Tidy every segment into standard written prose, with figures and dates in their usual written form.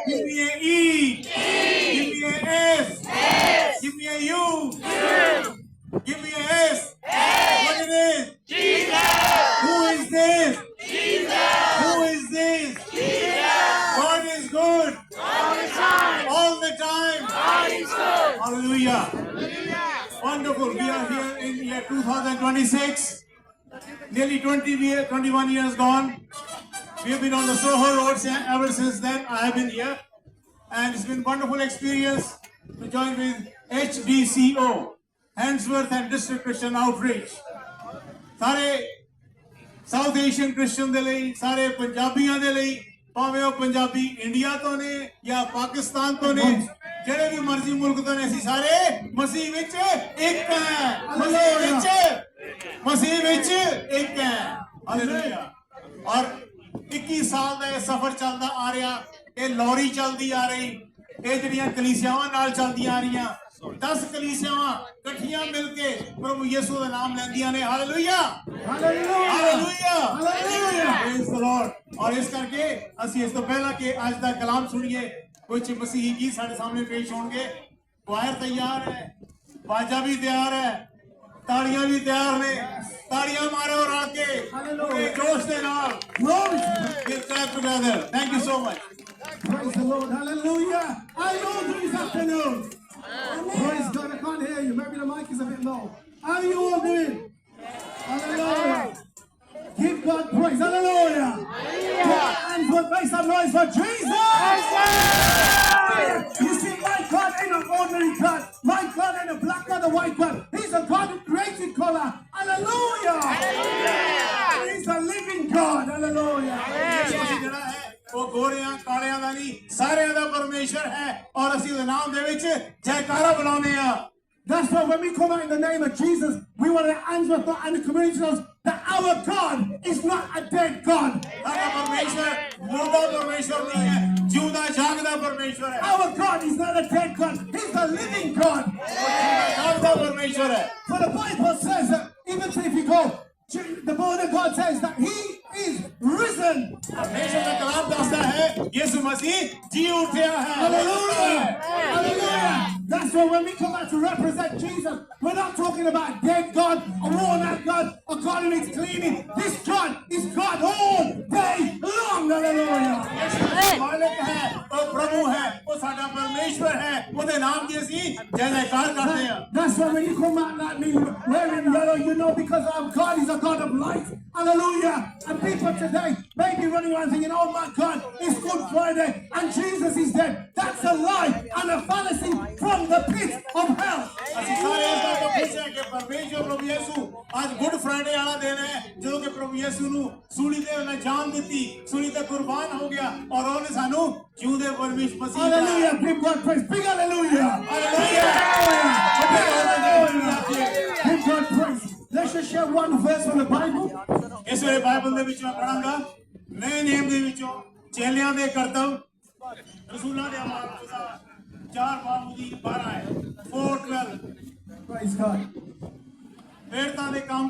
Give me an E. Give me an S. Give me a U. Give me an S. What it is? Who is this? Who is this? God is good. All the time. Hallelujah. Wonderful. We are here in year 2026. Nearly 21 years gone. We have been on the Soho roads ever since then. I have been here. And it's been a wonderful experience to join with HDCO, Handsworth and District Christian Outreach. Sare South Asian Christian ਦੇ ਲਈ ਸਾਰੇ ਪੰਜਾਬੀਆਂ ਦੇ ਲਈ ਭਾਵੇਂ ਉਹ Punjabi India ਤੋਂ ਨੇ ਜਾਂ ਪਾਕਿਸਤਾਨ ਤੋਂ ਨੇ ਜਿਹੜੇ ਵੀ ਮਰਜ਼ੀ ਮੁਲਕ ਤੋਂ ਨੇ ਅਸੀਂ ਸਾਰੇ ਮਸੀਹ ਵਿੱਚ ਇੱਕ ਹੈ ਮਸੀਹ ਵਿੱਚ ਇੱਕ ਹੈ ਹਾਲੇਲੂਇਆ ਔਰ 21 ਸਾਲ ਦਾ ਇਹ ਸਫ਼ਰ ਚੱਲਦਾ ਆ ਰਿਹਾ ਇਹ ਲੌਰੀ ਚੱਲਦੀ ਆ ਰਹੀ ਇਹ ਜਿਹੜੀਆਂ ਕਲੀਸਿਆਵਾਂ ਨਾਲ ਚੱਲਦੀਆਂ ਆ ਰਹੀਆਂ 10 ਕਲੀਸਿਆਵਾਂ ਇਕੱਠੀਆਂ ਮਿਲ ਕੇ ਪ੍ਰਭੂ ਯਿਸੂ ਦਾ ਨਾਮ ਲੈਂਦੀਆਂ ਨੇ hallelujah hallelujah praise the Lord ਔਰ ਇਸ ਕਰਕੇ ਅਸੀਂ ਇਸ ਤੋਂ ਪਹਿਲਾਂ ਕਿ ਅੱਜ ਦਾ ਕਲਾਮ ਸੁਣੀਏ ਕੁਝ ਮਸੀਹੀ ਗੀਤ ਸਾਡੇ ਸਾਹਮਣੇ ਪੇਸ਼ ਹੋਣਗੇ ਕੁਆਇਰ ਤਿਆਰ ਹੈ ਬਾਜਾ ਵੀ ਤਿਆਰ ਹੈ ਤਾੜੀਆਂ ਵੀ ਤਿਆਰ ਨੇ ਤਾੜੀਆਂ ਮਾਰੋ ਰਲ ਕੇ ਪੂਰੇ ਜੋਸ਼ ਦੇ ਨਾਲ give clap together thank you so much praise the Lord hallelujah I know this afternoon praise God I can't hear you maybe the mic is a bit low how are you all doing hallelujah give God praise hallelujah and for make some noise for Jesus you see my God ain't an ordinary God my God ain't a black God a white God he's a God who created color hallelujah he's a living God hallelujah ਉਹ ਗੋਰਿਆਂ ਕਾਲਿਆਂ ਦਾ ਨਹੀਂ ਸਾਰਿਆਂ ਦਾ ਪਰਮੇਸ਼ਰ ਹੈ ਔਰ ਅਸੀਂ ਉਹਦੇ ਨਾਮ ਦੇ ਵਿੱਚ ਜੈਕਾਰਾ ਬੁਲਾਉਂਦੇ ਆ That's why when we come out in the name of Jesus, we want to answer and the community knows that our God is not a dead God. Our God is not a dead God. He's a living God. For the Bible says that even if you go, the word of God says that He is risen. Hallelujah. Hallelujah. That's why when we come out to represent Jesus, we're not talking about a dead God, a worn out God, a God who needs cleaning. This God is God all day long. Hallelujah. That's why when you come out like me wearing yellow, you know because our God is a God of light. Hallelujah. And people today may be running around thinking, oh my God, it's Good Friday and Jesus is dead. That's a lie and a fallacy from the pit of hell. आज good Friday वाला दिन है जो कि प्रभु यीशु नु सूली ते उन्हें जान दी सूली ते कुर्बान हो गया और उन्हें सानू जिंदे परमेश्वर मसीह Hallelujah. Give God praise. Big hallelujah. Give God praise. Let's just share one verse from the Bible. इस वे बाइबल दे विच मैं पढ़ांगा नए नियम दे विचों चेलियां दे कर्तव्य रसूलां दे अमल 4 बाबू दी 12 है 4:12 Praise God. प्रेरितां दे काम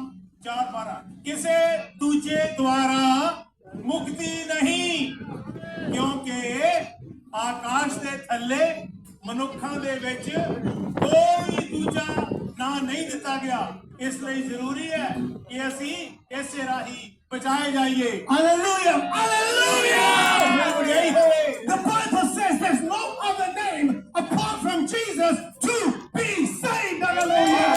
4:12 किसे दूजे द्वारा मुक्ति नहीं क्योंकि आकाश दे थल्ले मनुखां दे विच कोई दूजा ना नहीं दिता गया इसलिए जरूरी है कि असी ऐसे राही बचाए जाइए Hallelujah. Hallelujah. The Bible says there's no other name apart from Jesus to be saved. Hallelujah.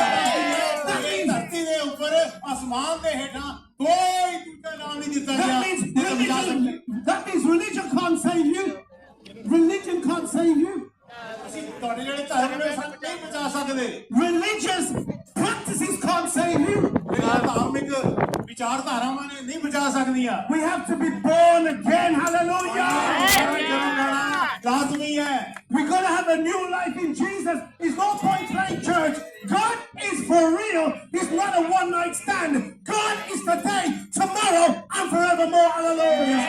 That means religion can't save you. Religion can't save you. Religious practices can't save you. We have to be born again. Hallelujah. We're going to have a new life in Jesus. It's no point playing church. God is for real. He's not a one-night stand. God is today, tomorrow, and forevermore. Hallelujah.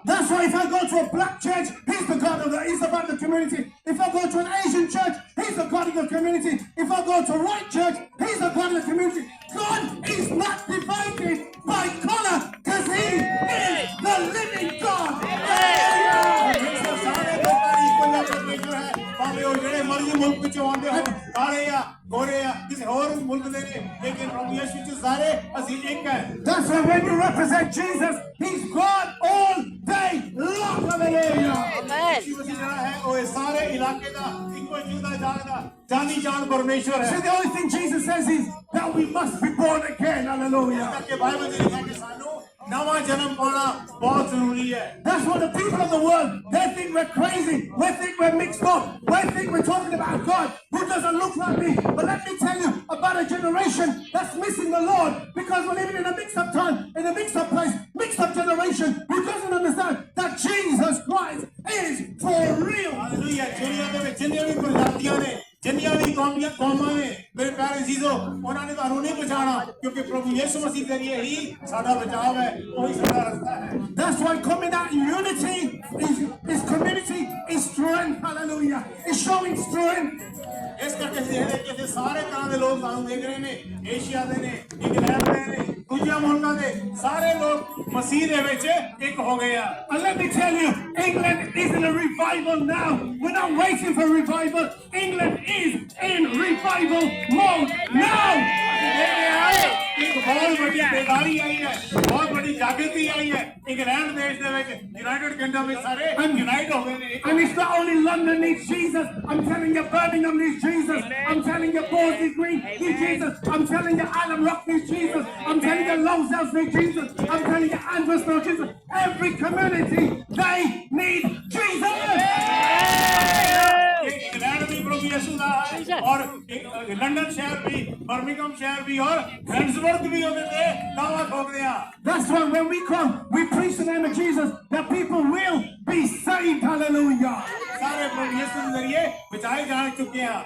That's why if I go to a black church, he's the God of he's the God of the community. If I go to an Asian church, he's the God of the community. If I go to a white church, he's the God of the community. God is not divided by color. मसीह एक है। That's why when you represent Jesus, He's God all day long. Hallelujah. यीशु मसीह जरा है वो ये सारे इलाके का eco जिंदा जागदा जानी जान परमेश्वर See, है। the only thing Jesus says is that we must be born again. Hallelujah. करके बाइबल में लिखा है कि सानू नवा जन्म पाना बहुत जरूरी है। That's what the people of the world, they think we're crazy. They think we're mixed up. They think we're talking about God who doesn't look like me. But let me tell you about a generation that's missing the Lord because we're living in a mixed-up time, in a mixed-up place, mixed-up generation who doesn't understand that Jesus Christ is for real. Hallelujah. दुनिया में जिन्नियां भी प्रजातियां ने जिन्नियां भी कौमां ने मेरे प्यारे अजीजों उन्होंने तो नहीं पहचाना क्योंकि प्रभु यीशु मसीह के लिए ही साडा बचाव है वही साडा रास्ता है। That's why coming out in unity is community, is strength. Hallelujah. It's showing strength. इस करके से सारे तरह के लोग सानू देख रहे ने एशिया दे ने इंग्लैंड दे ने दूसरे मुल्कां दे सारे लोग मसीह दे विच एक हो गए हैं। And let me tell you, England is in a revival now. We're not waiting for revival. England is in revival mode now. एक बहुत बड़ी बेदारी आई है बहुत बड़ी जागृति आई है इंग्लैंड देश दे विच यूनाइटेड किंगडम में सारे यूनाइट हो गए ने। And it's not only London needs Jesus. I'm telling you, Birmingham needs Jesus. I'm telling you, Borsley Green needs Jesus. I'm telling you, Allen Rock needs Jesus. I'm telling you, Lowe's needs Jesus. I'm telling you, Andrews needs Jesus. Every community, they need Jesus. England भी प्रभु यीशु का है और London शहर भी Birmingham शहर भी और हैंड्सबर्ग भी होते थे दावा ठोक दिया। That's why when we come, we preach the name of Jesus, that people will be saved. Hallelujah. सारे प्रभु यीशु के जरिए बचाए जा चुके हैं।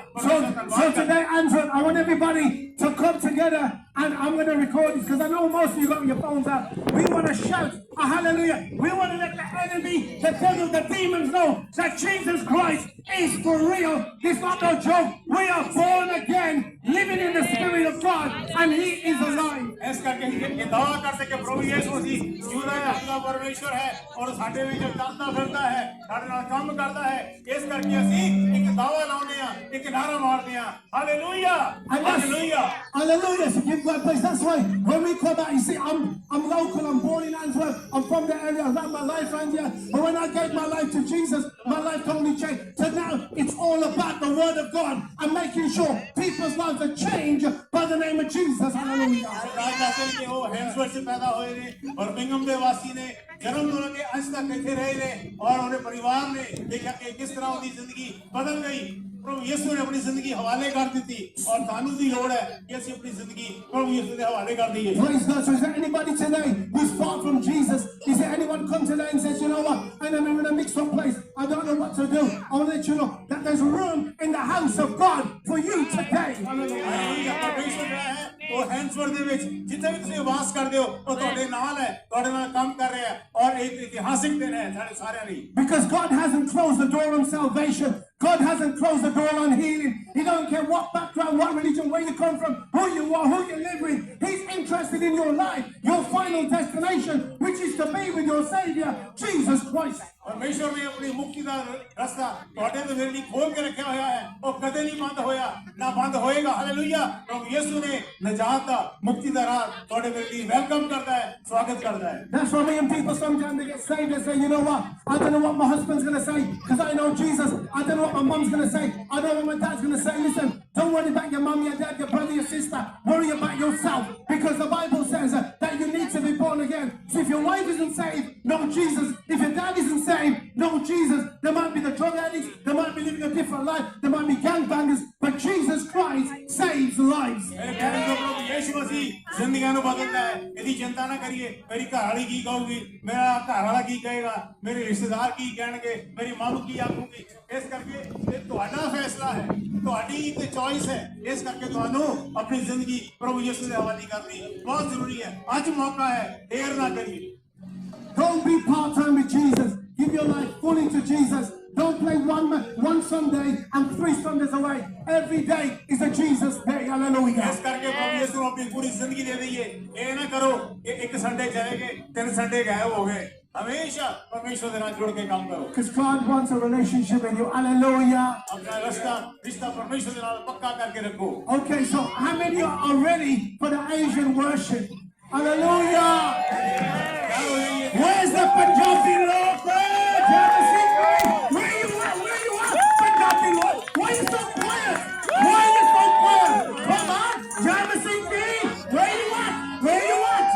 So today, Andrew, I want everybody to come together, and I'm going to record this because I know most of you got your phones out. We want to shout a hallelujah. We want to let the enemy, the devil, the demons know that Jesus Christ is for real. It's not no joke. We are born again, living in the Spirit of God, and He is alive. इस करके ये दावा करते कि प्रभु यीशु मसीह जीवदा है अपना परमेश्वर है और साडे विच चलता फिरता है साडे नाल काम करता है। इस करके असी एक दावा लाउने आ एक नारा मारते आ hallelujah hallelujah Hallelujah. So give God praise. That's why when we come out, you see, I'm local, I'm born in Antwerp, I'm from the area, I've had my life around here. But when I gave my life to Jesus, my life totally changed. So now it's all about the Word of God and making sure people's lives are changed by the name of Jesus. Hallelujah. राजदासन के वो Handsworth से पैदा हुए ने Birmingham दे वासी ने जन्म उन्होंने अंत तक इथे रहे ने और उन्हें परिवार ने देखा कि किस तरह उनकी जिंदगी बदल गई। प्रभु यीशु ने अपनी जिंदगी हवाले कर दी थी और सानू दी लोड़ है कि असि अपनी जिंदगी प्रभु यीशु के हवाले कर दीए। Praise God. So is there anybody today who's far from Jesus? Is there anyone come today and says, you know what, I'm in a mixed up place, I don't know what to do. I want to let you know that there's room in the house of God for you today. Hallelujah परमेश्वर जो है वो Handsworth दे विच जिथे भी तुसीं वास करदे हो वो तुहाडे नाल है तुहाडे नाल काम कर रहा है और एक ऐतिहासिक दिन है साडे सारिਆਂ ਲਈ। Because God hasn't closed the door on salvation. God hasn't closed the door on healing. He don't care what background, what religion, where you come from, who you are, who you live with. He's interested in your life, your final destination, which is to be with your Savior, Jesus Christ. परमेश्वर ने अपनी मुक्ति का रास्ता ਤੁਹਾਡੇ ਤੇ ਮੇਰੇ ਲਈ ਖੋਲ ਕੇ ਰੱਖਿਆ ਹੋਇਆ ਹੈ ਉਹ ਕਦੇ ਨਹੀਂ ਬੰਦ ਹੋਇਆ ਨਾ ਬੰਦ ਹੋਏਗਾ। ਹਾਲੇਲੂਇਆ ਪ੍ਰਭੂ ਯਿਸੂ ਨੇ ਨਜਾਤ ਦਾ ਮੁਕਤੀ ਦਾ ਰਾਹ ਤੁਹਾਡੇ ਮੇਰੇ ਲਈ ਵੈਲਕਮ ਕਰਦਾ ਹੈ ਸਵਾਗਤ ਕਰਦਾ ਹੈ। That's why many people sometimes they get saved and say, you know what, I don't know what my husband's going to say because I know Jesus. I don't know what my mom's going to say. I don't know what my dad's going to say. Listen, don't worry about your mom, your dad, your brother, your sister. Worry about yourself because the Bible says that you need to be born again. So if your wife isn't saved, no Jesus. If your dad isn't saved, no Jesus. There might be the drug addicts, they might be living a different life, there might be gangbangers, but Jesus Christ saves lives. मेरे प्यारे जो प्रभु यीशु मसीह जिंदगियां नु बदलता है यदि चिंता ना करिए मेरी घरवाली की कहूगी मेरा घरवाला की कहेगा मेरे रिश्तेदार की कहणगे मेरी मम की आखूगी। इस करके ये ਤੁਹਾਡਾ फैसला है ਤੁਹਾਡੀ ਤੇ चॉइस है। इस करके ਤੁਹਾਨੂੰ अपनी जिंदगी प्रभु यीशु ਦੇ हवाले करनी बहुत जरूरी है। आज मौका है देर ना करिए। Don't be part-time with Jesus. Give your life fully to Jesus. Don't play one Sunday and 3 Sundays away. Every day is a Jesus day. Hallelujah. इस करके प्रभु यीशु को अपनी पूरी जिंदगी दे दीजिए। ये ना करो कि एक संडे चले गए 3 संडे गायब हो गए। हमेशा परमेश्वर के साथ जुड़ के काम करो। Because God wants a relationship with you. Hallelujah. अपना रिश्ता परमेश्वर के साथ पक्का करके रखो। Okay, so how many are ready for the Asian worship? Hallelujah. Where's the Punjabi Lord? Where you at? Where you at? Punjabi Lord. Why you so quiet? Why you so quiet? Come on. Jamison King. Where you at? Where you at?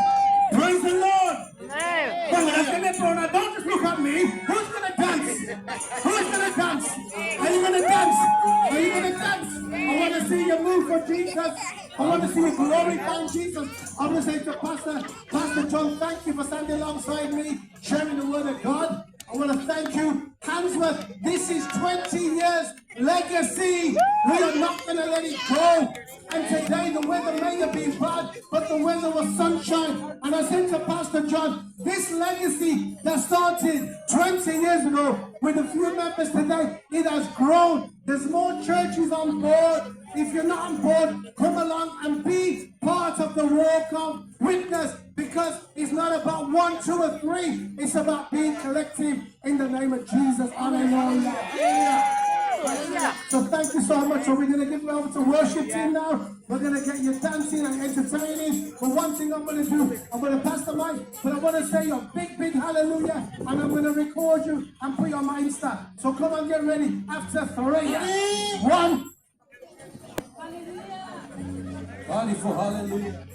Praise the Lord. Don't just look at me. Who's gonna dance? Who's gonna dance? Are you gonna dance? Are you gonna dance? I want to see you move for Jesus. I want to see you glorify Jesus. I'm going to say to Pastor John, thank you for standing alongside me, sharing the word of God. I want to thank you, Handsworth. This is 20 years legacy. We are not going to let it go. And today the weather may have been bad, but the weather was sunshine. And I said to Pastor John, this legacy that started 20 years ago with a few members today, it has grown. There's more churches on board. If you're not on board, come along and be part of the walk of witness, because it's not about 1, 2, or 3. It's about being collective in the name of Jesus. Hallelujah. So thank you so much. So we're going to give it over to worship team now. We're going to get you dancing and entertaining. But one thing I'm going to do, I'm going to pass the mic, but I want to say a big, big hallelujah. And I'm going to record you and put you on my Insta. So come on, get ready. After 3, 1. Body for hallelujah.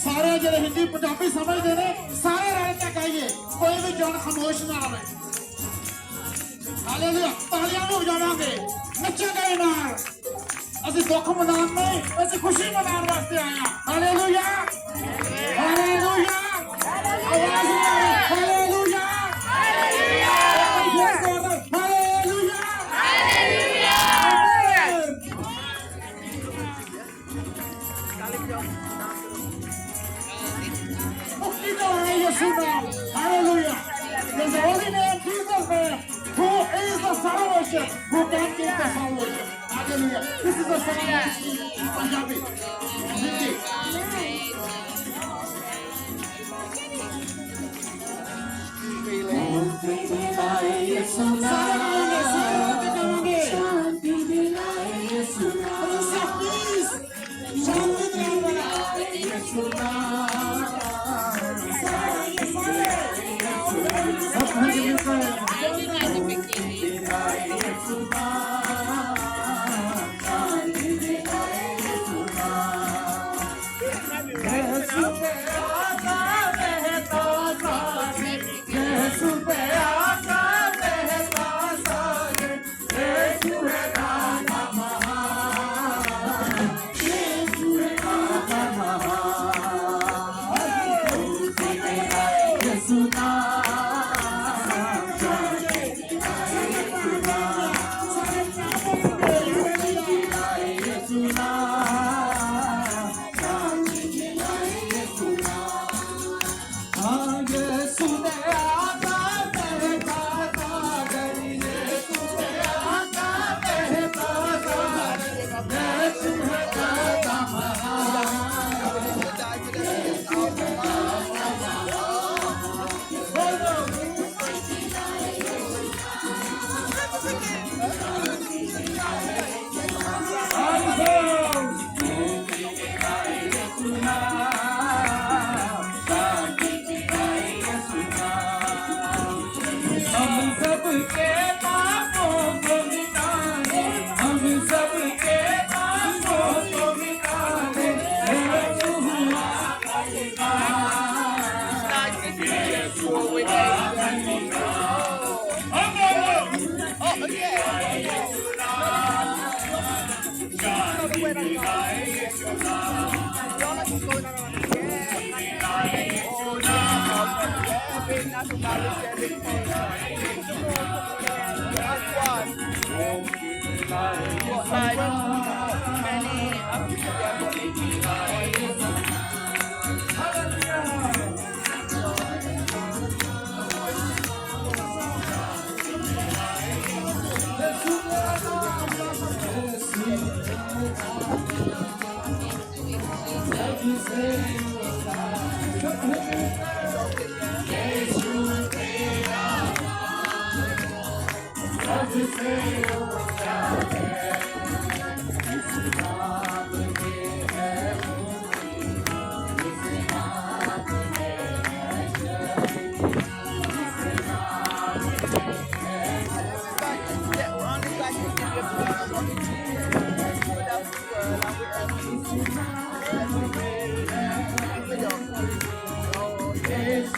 सारे जने हिंदी पंजाबी समझते ने सारे रल के गाइए कोई भी जन खामोश ना रहे हालेलुया तालियां भी बजावांगे नचेंगे नाल ਅਸੀਂ ਦੁੱਖ ਮਨਾਉਣ ਨਹੀਂ ਅਸੀਂ ਖੁਸ਼ੀ ਮਨਾਉਣ ਵਾਸਤੇ ਆਏ ਹਾਂ ਹਾਲੇਲੂਇਆ ਹਾਲੇਲੂਇਆ ਆਵਾਜ਼ ਮਾਰੋ ਹਾਲੇਲੂਇਆ ਹਾਲੇਲੂਇਆ ਹਾਲੇਲੂਇਆ ਮੁਕਤੀ ਦਾ ਹੈ ਯਿਸੂ ਨਾਮ hallelujah There's only name Jesus name who is the salvation, who can give the salvation. Hallelujah. This is the song of Punjabi. Hindi.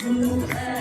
you